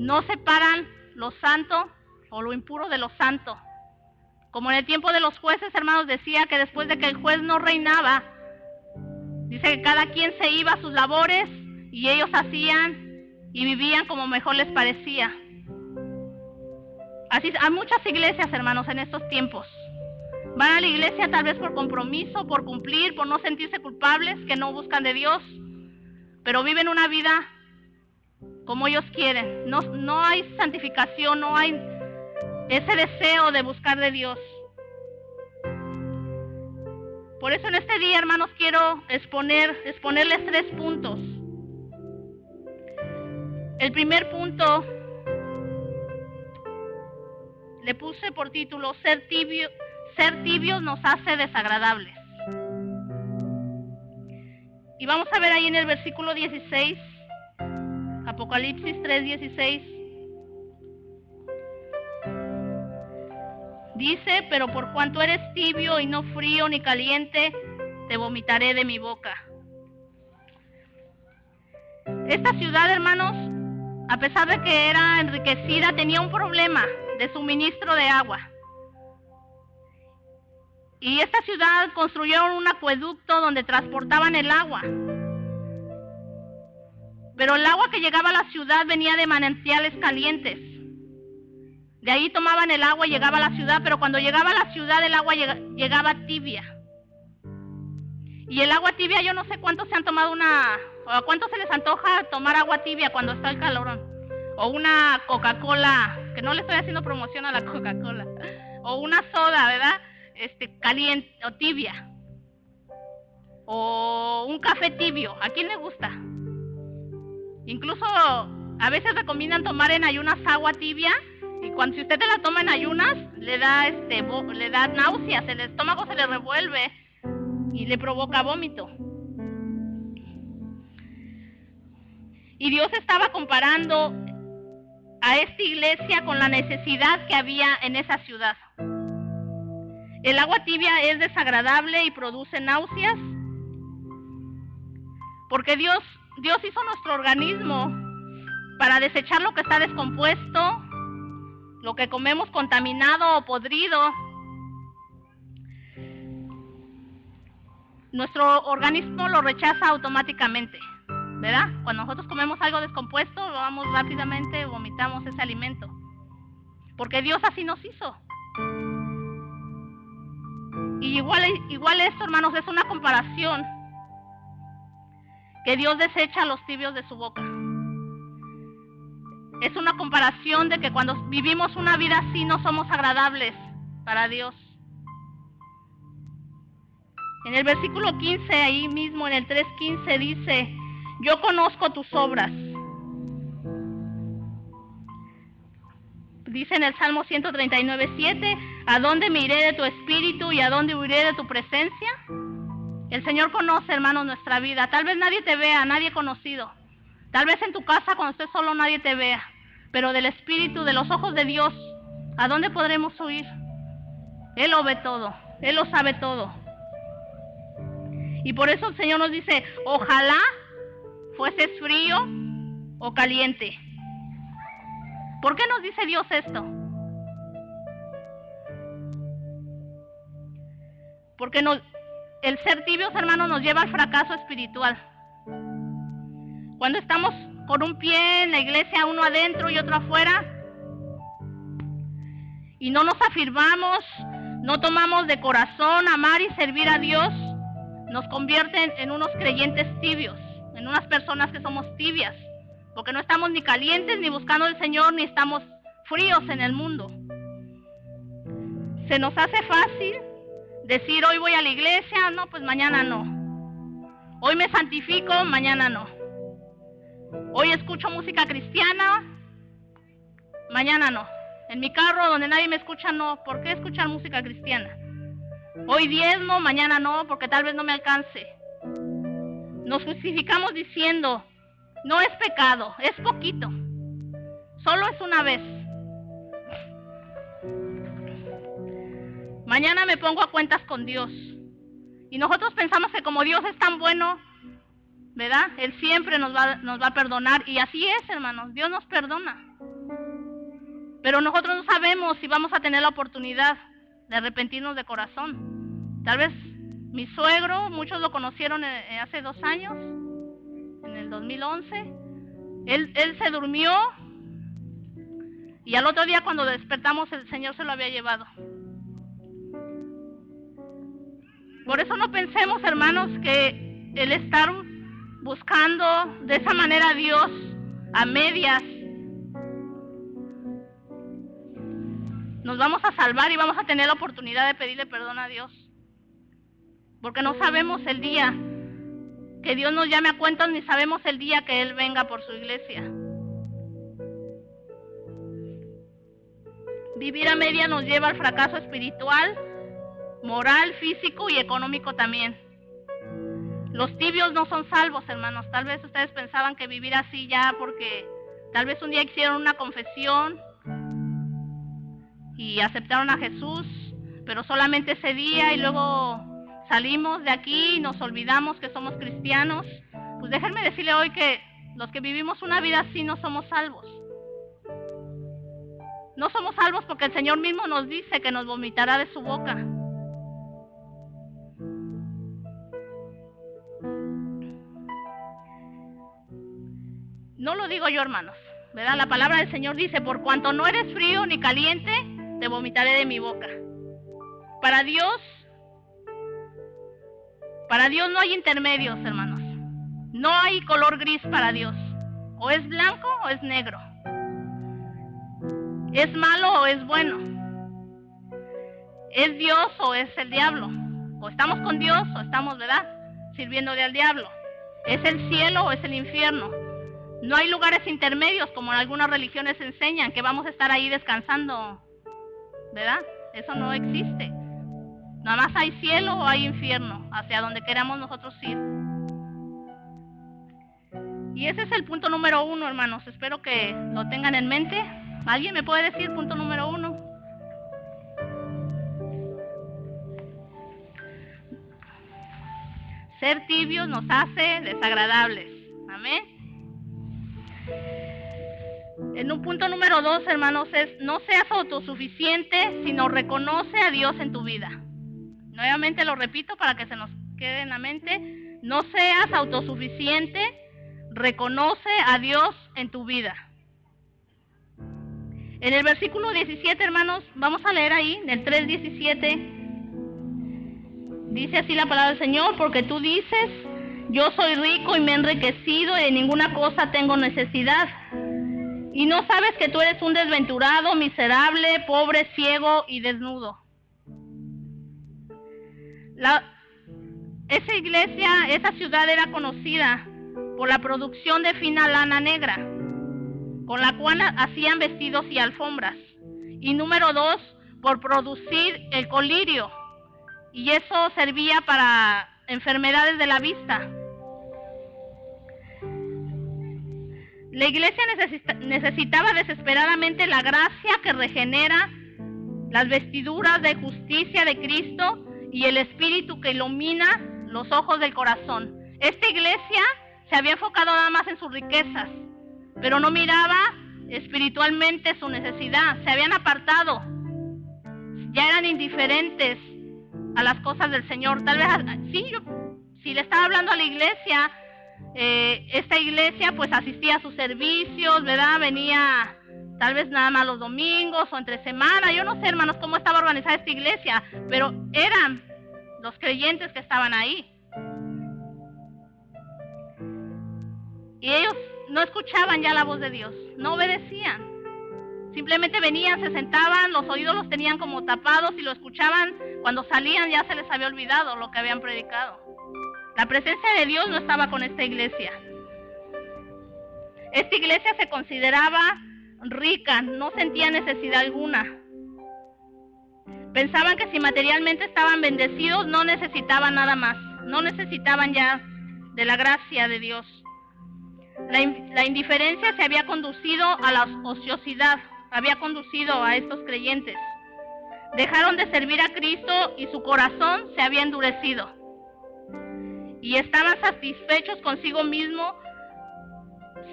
No separan lo santo o lo impuro de lo santo. Como en el tiempo de los jueces, hermanos, decía que después de que el juez no reinaba, dice que cada quien se iba a sus labores y ellos hacían y vivían como mejor les parecía. Así hay muchas iglesias, hermanos, en estos tiempos. Van a la iglesia tal vez por compromiso, por cumplir, por no sentirse culpables, que no buscan de Dios, pero viven una vida como ellos quieren. No hay santificación, no hay ese deseo de buscar de Dios. Por eso en este día, hermanos, quiero exponerles 3 puntos. El primer punto le puse por título: ser tibios nos hace desagradables. Y vamos a ver ahí en el versículo 16, Apocalipsis 3:16. Dice: pero por cuanto eres tibio y no frío ni caliente, te vomitaré de mi boca. Esta ciudad, hermanos, a pesar de que era enriquecida, tenía un problema de suministro de agua. Y esta ciudad construyeron un acueducto donde transportaban el agua. Pero el agua que llegaba a la ciudad venía de manantiales calientes. De ahí tomaban el agua y llegaba a la ciudad, pero cuando llegaba a la ciudad el agua llegaba tibia. Y el agua tibia, yo no sé cuántos se han tomado o a cuántos se les antoja tomar agua tibia cuando está el calorón. O una Coca-Cola, que no le estoy haciendo promoción a la Coca-Cola. O una soda, ¿verdad? Caliente o tibia. O un café tibio. ¿A quién le gusta? Incluso a veces recomiendan tomar en ayunas agua tibia. Y si usted te la toma en ayunas, le da náuseas, el estómago se le revuelve y le provoca vómito. Y Dios estaba comparando a esta iglesia con la necesidad que había en esa ciudad. El agua tibia es desagradable y produce náuseas, porque Dios hizo nuestro organismo para desechar lo que está descompuesto, lo que comemos contaminado o podrido. Nuestro organismo lo rechaza automáticamente, ¿verdad? Cuando nosotros comemos algo descompuesto, lo vamos rápidamente, vomitamos ese alimento. Porque Dios así nos hizo. Y igual esto, hermanos, es una comparación que Dios desecha a los tibios de su boca. Es una comparación de que cuando vivimos una vida así no somos agradables para Dios. En el versículo 15, ahí mismo en el 3:15 dice: yo conozco tus obras. Dice en el Salmo 139:7: ¿a dónde me iré de tu espíritu y a dónde huiré de tu presencia? El Señor conoce, hermanos, nuestra vida. Tal vez nadie te vea, nadie conocido. Tal vez en tu casa cuando estés solo nadie te vea, pero del Espíritu, de los ojos de Dios, ¿a dónde podremos huir? Él lo ve todo, Él lo sabe todo. Y por eso el Señor nos dice: ojalá fueses frío o caliente. ¿Por qué nos dice Dios esto? Porque el ser tibios, hermanos, nos lleva al fracaso espiritual. Cuando estamos con un pie en la iglesia, uno adentro y otro afuera, y no nos afirmamos, no tomamos de corazón amar y servir a Dios, nos convierten en unos creyentes tibios, en unas personas que somos tibias, porque no estamos ni calientes ni buscando al Señor, ni estamos fríos en el mundo. Se nos hace fácil decir: hoy voy a la iglesia, no, pues mañana no. Hoy me santifico, mañana no. Hoy escucho música cristiana, mañana no. En mi carro donde nadie me escucha, no. ¿Por qué escuchar música cristiana? Hoy diezmo, mañana no, porque tal vez no me alcance. Nos justificamos diciendo: no es pecado, es poquito. Solo es una vez. Mañana me pongo a cuentas con Dios. Y nosotros pensamos que como Dios es tan bueno, ¿verdad? Él siempre nos va a perdonar. Y así es, hermanos. Dios nos perdona. Pero nosotros no sabemos si vamos a tener la oportunidad de arrepentirnos de corazón. Tal vez mi suegro, muchos lo conocieron hace 2 años, en el 2011. Él se durmió y al otro día cuando despertamos el Señor se lo había llevado. Por eso no pensemos, hermanos, que el estar buscando de esa manera a Dios a medias nos vamos a salvar y vamos a tener la oportunidad de pedirle perdón a Dios. Porque no sabemos el día que Dios nos llame a cuentas, ni sabemos el día que Él venga por su iglesia. Vivir a media nos lleva al fracaso espiritual, moral, físico y económico también. Los tibios no son salvos, hermanos. Tal vez ustedes pensaban que vivir así ya porque tal vez un día hicieron una confesión y aceptaron a Jesús, pero solamente ese día y luego salimos de aquí y nos olvidamos que somos cristianos. Pues déjenme decirle hoy que los que vivimos una vida así no somos salvos. No somos salvos porque el Señor mismo nos dice que nos vomitará de su boca. No lo digo yo, hermanos, ¿verdad? La palabra del Señor dice, por cuanto no eres frío ni caliente, te vomitaré de mi boca. Para Dios no hay intermedios, hermanos. No hay color gris para Dios. O es blanco o es negro. Es malo o es bueno. Es Dios o es el diablo. O estamos con Dios o estamos, ¿verdad?, sirviéndole al diablo. Es el cielo o es el infierno. No hay lugares intermedios como en algunas religiones enseñan, que vamos a estar ahí descansando, ¿verdad? Eso no existe. Nada más hay cielo o hay infierno, hacia donde queramos nosotros ir. Y ese es el punto número 1, hermanos. Espero que lo tengan en mente. ¿Alguien me puede decir punto número 1? Ser tibios nos hace desagradables. Amén. En un punto número 2, hermanos, es no seas autosuficiente, sino reconoce a Dios en tu vida. Nuevamente lo repito para que se nos quede en la mente. No seas autosuficiente, reconoce a Dios en tu vida. En el versículo 17, hermanos, vamos a leer ahí, en el 3:17. Dice así la palabra del Señor, porque tú dices, yo soy rico y me he enriquecido y de ninguna cosa tengo necesidad. Y no sabes que tú eres un desventurado, miserable, pobre, ciego y desnudo. Esa iglesia, esa ciudad era conocida por la producción de fina lana negra, con la cual hacían vestidos y alfombras. Y número 2, por producir el colirio. Y eso servía para enfermedades de la vista. La iglesia necesitaba desesperadamente la gracia que regenera, las vestiduras de justicia de Cristo y el Espíritu que ilumina los ojos del corazón. Esta iglesia se había enfocado nada más en sus riquezas, pero no miraba espiritualmente su necesidad. Se habían apartado, ya eran indiferentes a las cosas del Señor. Tal vez, si le estaba hablando a la iglesia, esta iglesia pues asistía a sus servicios, ¿verdad? Venía tal vez nada más los domingos o entre semana. Yo no sé, hermanos, cómo estaba organizada esta iglesia, pero eran los creyentes que estaban ahí. Y ellos no escuchaban ya la voz de Dios, no obedecían. Simplemente venían, se sentaban, los oídos los tenían como tapados y lo escuchaban. Cuando salían ya se les había olvidado lo que habían predicado. La presencia de Dios no estaba con esta iglesia. Esta iglesia se consideraba rica, no sentía necesidad alguna. Pensaban que si materialmente estaban bendecidos no necesitaban nada más, no necesitaban ya de la gracia de Dios. La indiferencia se había conducido a la ociosidad, había conducido a estos creyentes. Dejaron de servir a Cristo y su corazón se había endurecido. Y estaban satisfechos consigo mismo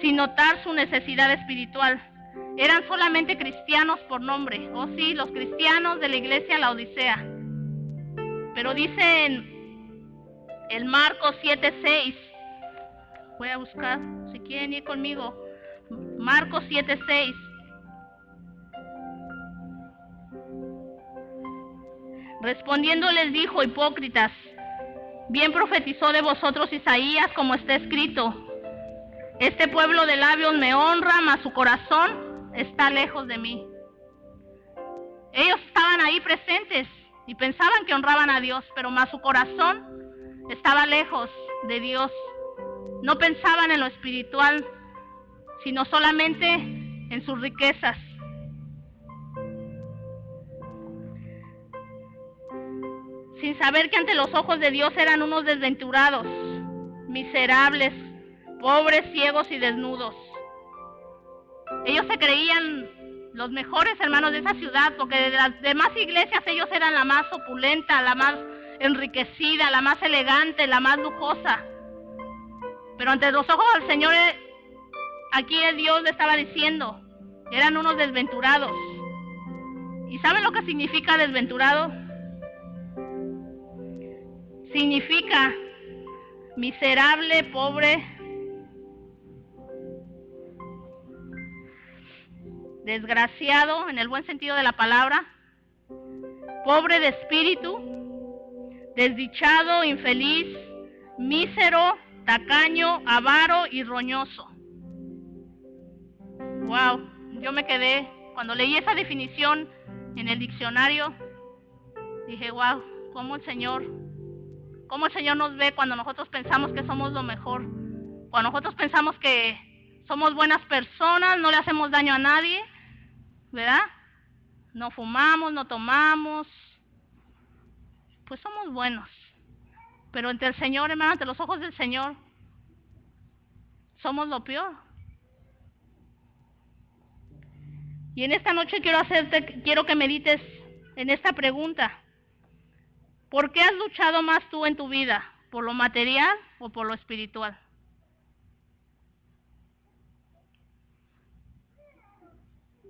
sin notar su necesidad espiritual. eran solamente cristianos por nombre. Oh sí, los cristianos de la iglesia Laodicea. Pero dice en el Marcos 7:6, voy a buscar, si quieren ir conmigo, Marcos 7:6. Respondiendo les dijo: hipócritas, bien profetizó de vosotros Isaías, como está escrito: este pueblo de labios me honra, mas su corazón está lejos de mí. Ellos estaban ahí presentes y pensaban que honraban a Dios, pero más su corazón estaba lejos de Dios. No pensaban en lo espiritual, sino solamente en sus riquezas. Sin saber que ante los ojos de Dios eran unos desventurados, miserables, pobres, ciegos y desnudos. Ellos se creían los mejores hermanos de esa ciudad, porque de las demás iglesias ellos eran la más opulenta, la más enriquecida, la más elegante, la más lujosa. Pero ante los ojos del Señor, aquí el Dios le estaba diciendo, eran unos desventurados. ¿Y saben lo que significa desventurado? Significa miserable, pobre, desgraciado en el buen sentido de la palabra, pobre de espíritu, desdichado, infeliz, mísero, tacaño, avaro y roñoso. Wow, yo me quedé, cuando leí esa definición en el diccionario, dije, wow, cómo el Señor nos ve cuando nosotros pensamos que somos lo mejor, cuando nosotros pensamos que somos buenas personas, no le hacemos daño a nadie, ¿verdad? No fumamos, no tomamos, pues somos buenos. Pero ante el Señor, hermano, ante los ojos del Señor, somos lo peor. Y en esta noche quiero que medites en esta pregunta. ¿Por qué has luchado más tú en tu vida? ¿Por lo material o por lo espiritual?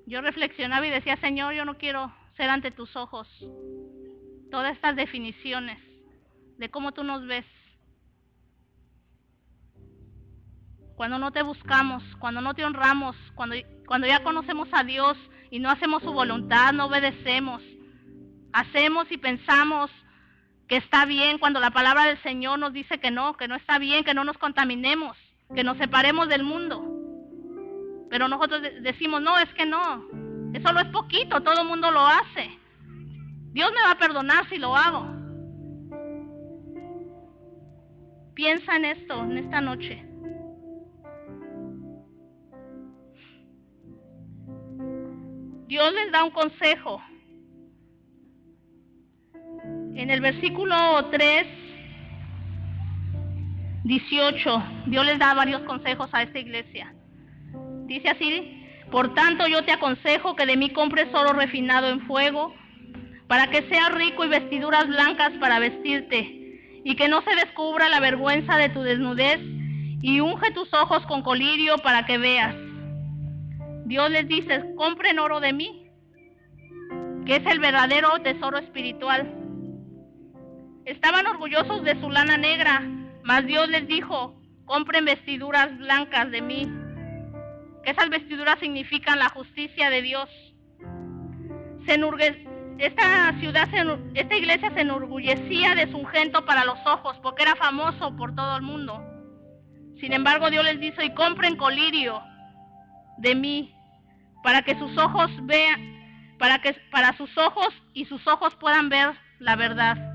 Yo reflexionaba y decía, Señor, yo no quiero ser ante tus ojos todas estas definiciones de cómo tú nos ves. Cuando no te buscamos, cuando no te honramos, cuando ya conocemos a Dios y no hacemos su voluntad, no obedecemos, hacemos y pensamos que está bien, cuando la palabra del Señor nos dice que no está bien, que no nos contaminemos, que nos separemos del mundo. Pero nosotros decimos, no, es que no, eso solo es poquito, todo el mundo lo hace. Dios me va a perdonar si lo hago. Piensa en esto, en esta noche. Dios les da un consejo. En el versículo 3:18, Dios les da varios consejos a esta iglesia. Dice así: por tanto yo te aconsejo que de mí compres oro refinado en fuego, para que seas rico, y vestiduras blancas para vestirte, y que no se descubra la vergüenza de tu desnudez, y unge tus ojos con colirio para que veas. Dios les dice, compren oro de mí, que es el verdadero tesoro espiritual. Estaban orgullosos de su lana negra, mas Dios les dijo, compren vestiduras blancas de mí, que esas vestiduras significan la justicia de Dios. Esta iglesia se enorgullecía de su ungüento para los ojos, porque era famoso por todo el mundo. Sin embargo, Dios les dice, y compren colirio de mí, para que sus ojos vean, para sus ojos y sus ojos puedan ver la verdad.